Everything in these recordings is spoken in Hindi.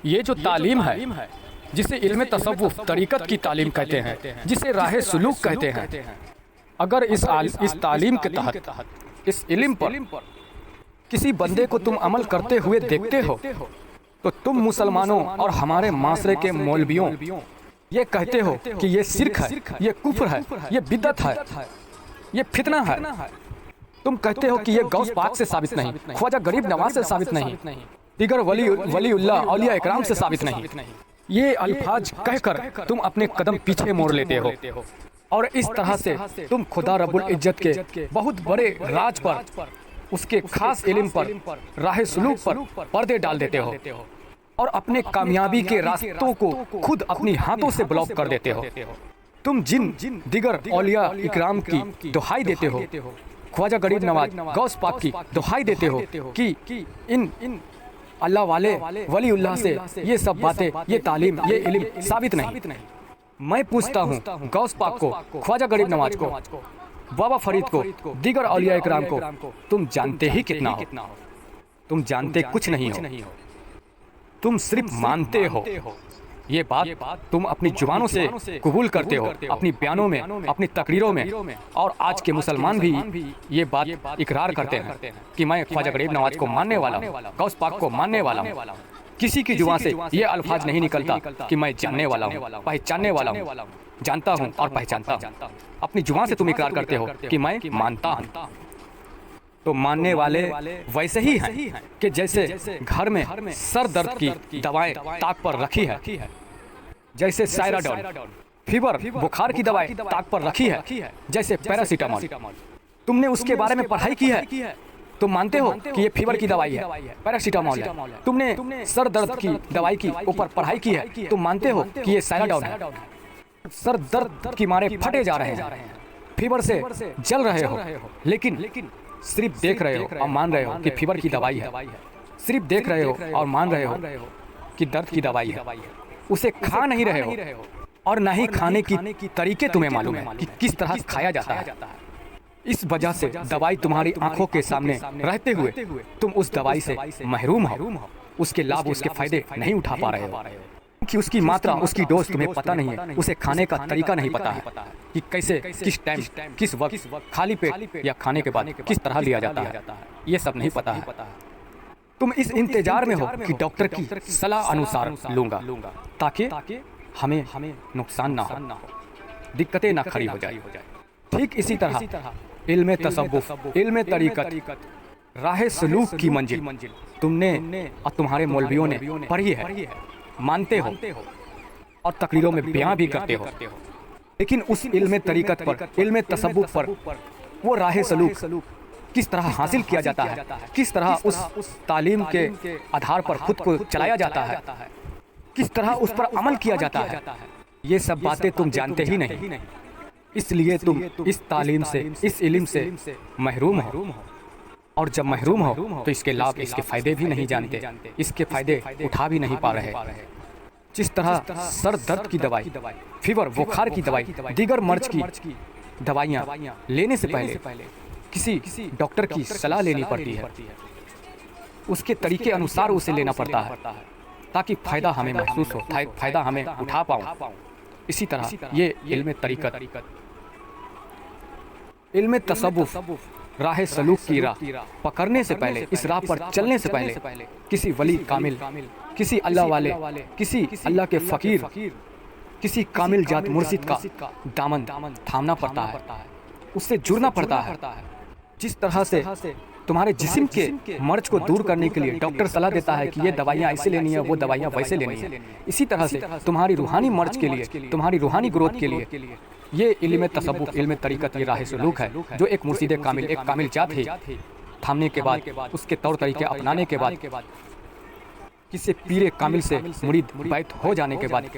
ये जो तालीम है जिसे इल्म तसव्वुफ तरीक़त की तालीम कहते हैं, जिसे राह सुलूक कहते हैं, अगर इस तालीम के तहत इस इल्म पर किसी बंदे को तुम अमल करते हुए देखते हो तो तुम मुसलमानों और हमारे माशरे के मौलवियों ये कहते हो कि ये शिर्क है, ये कुफ्र है, ये बिदअत है, ये फितना है। तुम कहते हो कि ये गौस पाक से साबित नहीं, ख्वाजा गरीब नवाज से साबित नहीं, दीगर वलीउल्लाह औलिया इकराम से साबित नहीं। ये अल्फाज कहकर तुम अपने कदम पीछे मोड़ लेते हो और इस तरह से तुम खुदा रब्बुल इज्जत के बहुत बड़े राज पर, उसके खास इल्म पर, राह सुलूक पर पर्दे डाल देते हो और अपने कामयाबी के रास्तों को खुद अपनी हाथों से ब्लॉक कर देते हो। तुम जिन दिगर औलिया इकराम की दुहाई देते हो, ख्वाजा गरीब नवाज गौस पाक की दुहाई देते हो कि इन अल्लाह वाले वलीउल्लाह से ये सब बातें, ये तालीम, ये इल्म साबित नहीं। मैं पूछता हूँ गौस पाक को, ख्वाजा गरीब नवाज को, बाबा फरीद को, दीगर औलिया इकराम को, तुम जानते ही कितना हो? तुम जानते कुछ नहीं हो, तुम सिर्फ मानते हो। ये बात तुम अपनी जुबानों से कबूल करते हो, अपनी बयानों में, अपनी तकरीरों में, और आज के मुसलमान भी ये बात इकरार करते हैं कि मैं ख्वाजा गरीब नवाज को मानने वाला हूँ, गौस पाक को मानने वाला हूँ। किसी की जुबान से ये अल्फाज नहीं निकलता कि मैं जानने वाला हूँ, पहचानने वाला हूँ, जानता हूँ और पहचानता हूँ। अपनी जुबान से तुम इकरार करते हो कि मैं मानता हूँ। तो मानने वाले वैसे ही हैं कि जैसे घर में सर दर्द की दवाएं ताक पर रखी है, जैसे सायराडोन फीवर बुखार की दवाएं ताक पर रखी है, जैसे पैरासीटामोल। तुमने उसके बारे में पढ़ाई की है, तुम मानते हो कि ये फीवर की दवाई है, पैरासीटामोल है। तुमने सर दर्द की दवाई की ऊपर पढ़ाई की है, तुम मानते हो कि ये सायराडोन है। सर दर्द की मारे फटे जा रहे हैं, फीवर से जल रहे हो, लेकिन सिर्फ देख रहे हो और मान रहे हो कि फीवर की दवाई है, सिर्फ देख रहे हो और मान रहे हो कि दर्द की दवाई है। उसे खा नहीं रहे हो और न ही खाने की तरीके तुम्हें मालूम है कि किस तरह खाया जाता है। इस वजह से दवाई तुम्हारी आंखों के सामने रहते हुए तुम उस दवाई से महरूम हो, उसके लाभ, उसके फायदे नहीं उठा पा रहे हो कि उसकी मात्रा, उसकी डोज तुम्हें पता नहीं है, उसे खाने का तरीका नहीं पता है कि कैसे, किस टाइम, किस वक्त, खाली पेट या खाने के बाद किस तरह लिया जाता है, ये सब नहीं पता है। तुम इस इंतजार में हो कि डॉक्टर की सलाह अनुसार लूंगा ताकि हमें नुकसान ना हो, दिक्कतें ना खड़ी हो जाए। ठीक इसी तरह इल्म तसव्वुफ, इल्म तरीक़त, राह सुलूक की मंजिल तुमने और तुम्हारे मौलवियों ने पढ़ी है, मानते हो और तकरीरों में बयां भी करते हो, लेकिन उस इल्म तरीक़त पर, इल्म तसव्वुफ पर, वो राह सलूक किस तरह हासिल किया जाता है, किस तरह उस तालीम के आधार पर खुद को चलाया जाता है, किस तरह उस पर अमल किया जाता है, ये सब बातें तुम जानते ही नहीं। इसलिए तुम इस तालीम से, इस इल्म से महरूम हो, और जब महरूम हो तो इसके लाभ, इसके फ़ायदे भी नहीं जानते, इसके फ़ायदे उठा भी नहीं पा रहे। जिस तरह सर दर्द की दवाई, फीवर बुखार की दवाई, दीगर मर्ज की दवाइयाँ लेने से पहले किसी डॉक्टर की सलाह लेनी पड़ती है, उसके तरीके अनुसार उसे लेना पड़ता है ताकि फ़ायदा हमें महसूस हो, फ़ायदा हमें उठा पाऊँ। इसी तरह ये इल्म तरीक़त, इल्म तसव्वुफ, राह सलूक की राह पकड़ने से पहले, इस राह पर चलने से पहले किसी वली कामिल, किसी अल्लाह वाले, किसी अल्लाह के फ़कीर, किसी कामिल जात मुर्शिद का दामन थामना पड़ता है, उससे जुड़ना पड़ता है। जिस तरह से तुम्हारे जिस्म के मर्ज को दूर करने के लिए डॉक्टर सलाह देता है कि ये दवाइयाँ ऐसे लेनी है, वो दवाइयाँ वैसे लेनी है, इसी तरह से तुम्हारी रूहानी मर्ज के लिए, तुम्हारी रूहानी ग्रोथ के लिए ये इल्म तसव्वुफ, इल्म तरीक़त, ये राह सलूक है जो एक मुर्शिद कामिल, एक कामिल जात है, थामने के बाद, उसके तौर तरीके अपनाने के बाद, किसी पीरे कामिल से मुरीद बैत हो जाने के बाद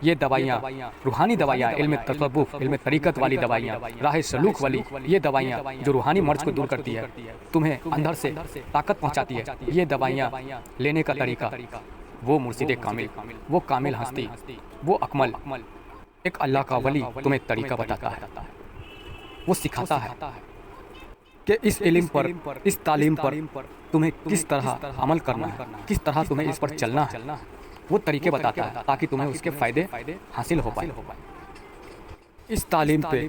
ये दवाइयाँ, रूहानी दवाइयाँ, इल्म तसव्वुफ, इल्म तरीक़त वाली दवाइयाँ, राह सलूक वाली ये दवाइयाँ जो रूहानी मर्ज को दूर करती है, तुम्हें अंदर से ताकत पहुँचाती है, ये दवाइयाँ लेने का तरीका वो मुर्शिद कामिल, वो कामिल हस्ती, वो अकमल, एक अल्लाह का वली तुम्हें तरीका बताता है, वो सिखाता है। कि इस इल्म पर, इस तालीम पर तुम्हें किस तरह अमल करना है, किस तरह तुम्हें इस पर चलना है, वो तरीके बताता है ताकि तुम्हें उसके फ़ायदे हासिल हो पाए। इस तालीम पे,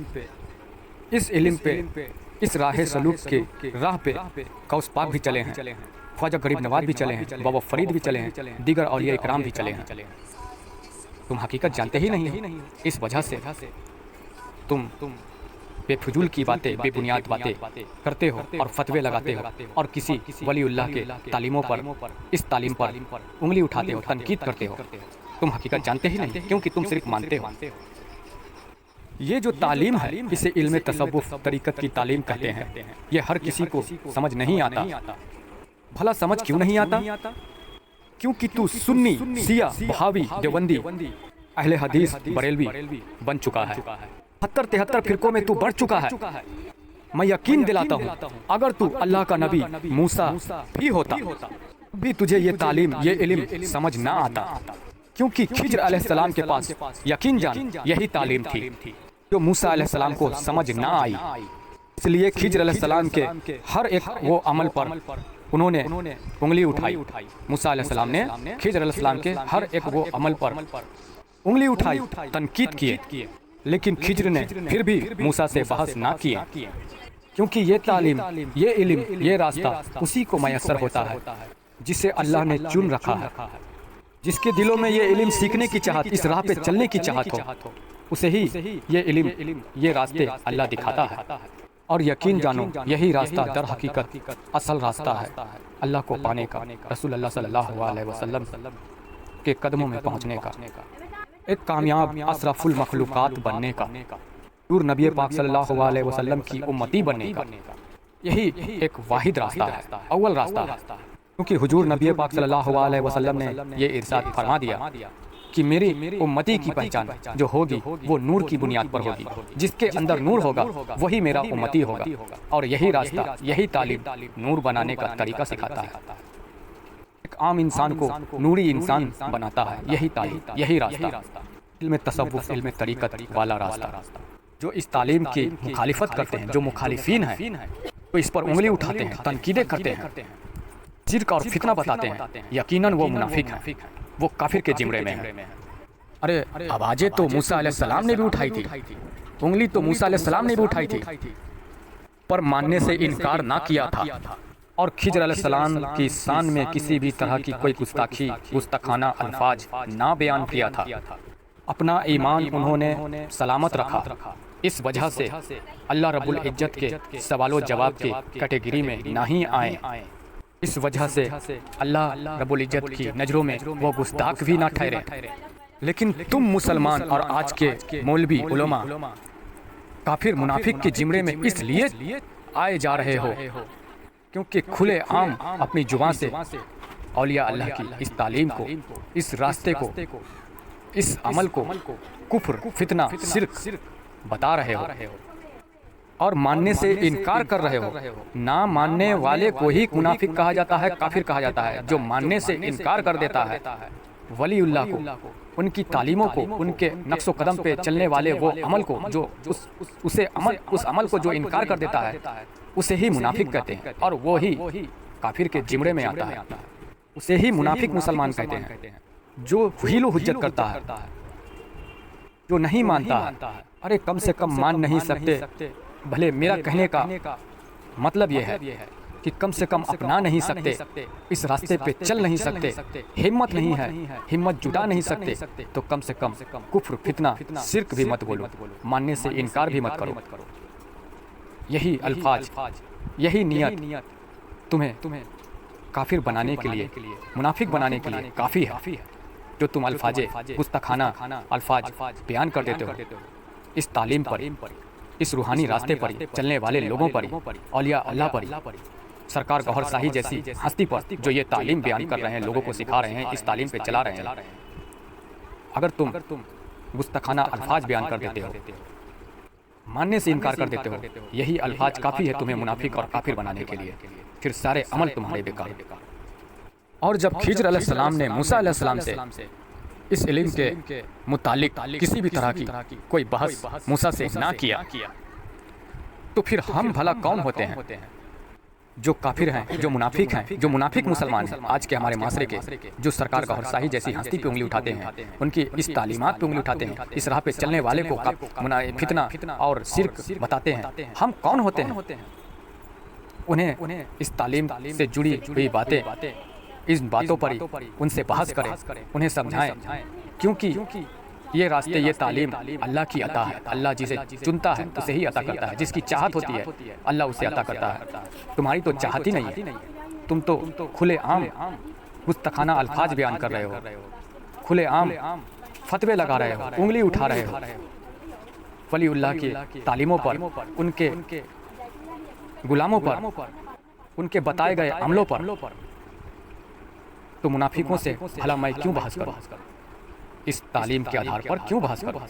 इस इल्म पे, इस राह सलूक के राह पे गौस पाक भी चले हैं, ख्वाजा गरीब नवाज भी चले हैं, बाबा फरीद भी चले हैं, दीगर औलिया इकराम भी चले हैं। तुम हकीकत जानते ही नहीं हो, इस वजह से तुम बेफजूल की बातें, बेबुनियाद बातें करते हो और फतवे लगाते हो और किसी वलीउल्लाह के तालीमों पर, इस तालीम पर उंगली उठाते हो, तनकीद करते हो। तुम हकीकत जानते ही नहीं, क्योंकि तुम सिर्फ मानते हो। ये जो तालीम है, इसे इल्म तसव्वुफ तरीक़त की तालीम कहते हैं। ये हर किसी को समझ नहीं आता। भला समझ क्यों नहीं आता? क्योंकि तू सुन्नी, शिया, वहाबी, देवबंदी, अहले हदीस, बरेलवी बन चुका है। 73 फिरकों में तू बढ़ चुका है। मैं यकीन दिलाता हूँ, अगर तू अल्लाह का नबी मूसा भी होता भी तुझे ये तालीम, ये इल्म समझ ना आता, क्योंकि खिज्र अलैहिस्सलाम के पास यकीन जान यही तालीम थी जो मूसा अलैहिस्सलाम को समझ ना आई। इसलिए खिज्र अलैहिस्सलाम के हर एक वो अमल पर उन्होंने उंगली उठाई। मूसा अलैहिस्सलाम ने खिज्र अलैहिस्सलाम के हर एक वो अमल पर उंगली उठाई, तनकीद किए, लेकिन खिज्र ने फिर भी मूसा से बहस ना किए, क्योंकि ये तालीम, ये इल्म, ये रास्ता उसी को मैसर होता है जिसे अल्लाह ने चुन रखा है। जिसके दिलों में ये इल्म सीखने की चाहत, इस राह पे चलने की चाहत हो, उसे ही ये इल्म, ये रास्ते अल्लाह दिखाता है। और यकीन जानो, यही रास्ता दर हकीकत असल रास्ता है अल्लाह को पाने का, रसूल अल्लाह सल्लल्लाहु अलैहि वसल्लम के कदमों में पहुंचने का, एक कामयाब अशरफुल मखलूकात बनने का, नूर नबी पाक सल्लल्लाहु अलैहि वसल्लम की उम्मती बनने का। यही एक वाहिद रास्ता है, अव्वल रास्ता है। क्योंकि हुजूर नबी पाक सल्लल्लाहु अलैहि वसल्लम ने ये इरशाद फरमा दिया कि मेरी उम्मती की पहचान जो होगी वो नूर की बुनियाद पर होगी। जिसके अंदर नूर होगा वही मेरा उम्मती होगा। और यही रास्ता, यही तालीम नूर बनाने का तरीका सिखाता है, एक आम इंसान को नूरी इंसान बनाता है। यही तालीम, यही रास्ता, इल्म तसव्वुफ, इल्म तरीकत वाला रास्ता। जो इस तालीम की मुखालिफत करते हैं, जो मुखालिफीन हैं, तो इस पर उंगली उठाते हैं, तनकीदें करते हैं, शिर्क और फितना बताते हैं, यकीनन वो मुनाफिक हैं, वो काफिर के जिम्रे में हैं। अरे आवाजें तो मूसा अलैहिस्सलाम ने भी उठाई थी, उंगली तो मूसा अलैहिस्सलाम ने भी उठाई थी, पर मानने से इनकार ना किया था। और खिज्र अलैहिस्सलाम की शान में किसी भी तरह की कोई गुस्ताखी, गुस्ताखाना अल्फाज ना बयान किया था। अपना ईमान उन्होंने सलामत रखा। इस वजह से अल्लाह रब्बुल इज्जत के सवालों जवाब के कैटेगरी में नहीं आए। इस वजह से अल्लाह रब्बुल इज्जत की नज़रों में वो गुस्ताख भी ना ठहरे। लेकिन तुम मुसलमान और आज के मौलवी उलमा काफिर मुनाफिक के जिम्रे में इसलिए आए जा रहे हो क्योंकि खुले आम अपनी जुबान से औलिया अल्लाह की इस तालीम को, इस रास्ते को, इस अमल को कुफ्र, फितना, शिर्क बता रहे हो और मानने से इनकार कर रहे हो। ना मानने वाले को ही मुनाफिक कहा जाता है, काफिर कहा जाता है। जो मानने से इनकार कर देता है वलीउल्लाह को, उनकी तालीमों को, उनके नक्शो कदम पे चलने वाले वो अमल को, जो उस अमल को जो इनकार कर देता है, उसे ही मुनाफिक कहते हैं। और वो ही काफिर के जिम्रे में आता है। उसे ही मुनाफिक मुसलमान कहते हैं, जो हीलो हुज्जत करता है, जो नहीं मानता है। अरे कम से कम मान नहीं सकते, भले मेरा कहने का मतलब यह है कि कम से कम अपना नहीं सकते, इस रास्ते पे चल नहीं सकते, हिम्मत नहीं है, हिम्मत जुटा नहीं सकते, तो कम से कम कुफ्र, फितना, शिर्क भी मत बोलो, मानने से इनकार भी मत करो। यही अल्फाज, यही नियत तुम्हें काफिर बनाने के लिए, मुनाफिक बनाने के लिए काफ़ी है। जो तुम अल्फाजे, गुस्ताखाना अल्फाज बयान कर देते हो, इस तालीम पर, इस रूहानी रास्ते पर चलने वाले लोगों पर, औलिया अल्लाह पर, सरकार गौहर शाही जैसी हस्ती पर जो ये तालीम बयान कर रहे हैं, लोगों को सिखा रहे हैं, इस तालीम पे चला रहे हैं, अगर तुम गुस्ताखाना अल्फाज बयान कर देते हो, मानने से इनकार कर देते हो, यही अल्फाज काफ़ी है तुम्हें मुनाफिक और काफिर बनाने के लिए। फिर सारे अमल तुम्हारे बेकार। और जब खिज्र अलैहिस्सलाम ने मूसा अलैहिस्सलाम से इस इल्म के मुतालिक किसी भी तरह की कोई बहस मूसा से ना किया, तो फिर हम भला कौन होते हैं? जो काफिर हैं, जो मुनाफिक हैं, जो मुनाफिक मुसलमान हैं आज के हमारे माशरे के, जो सरकार का शाही जैसी हस्ती पे उंगली उठाते हैं, उनकी इस तालीमात पे उंगली उठाते हैं, इस राह पे चलने वाले को फितना और शिर्क बताते हैं, हम कौन होते हैं? उन्हें इस तालीम से जुड़ी हुई बातें, इन बातों पर उनसे बहस करें, उन्हें समझाएं, क्योंकि ये रास्ते, ये तालीम अल्लाह की अता है। अल्लाह जिसे चुनता है उसे ही अता करता है। जिसकी चाहत होती है अल्लाह उसे अता करता है। तुम्हारी तो चाहत ही नहीं है, तुम तो खुले आम गुस्तखाना अल्फाज बयान कर रहे हो, खुले आम फतवे लगा रहे हो, उंगली उठा रहे हो वलीउल्लाह की तालीमों पर, उनके गुलामों पर, उनके बताए गए अमलों पर। तो मुनाफिकों से भला मैं क्यों बहस करूं? इस तालीम के आधार पर क्यों बहस करूं?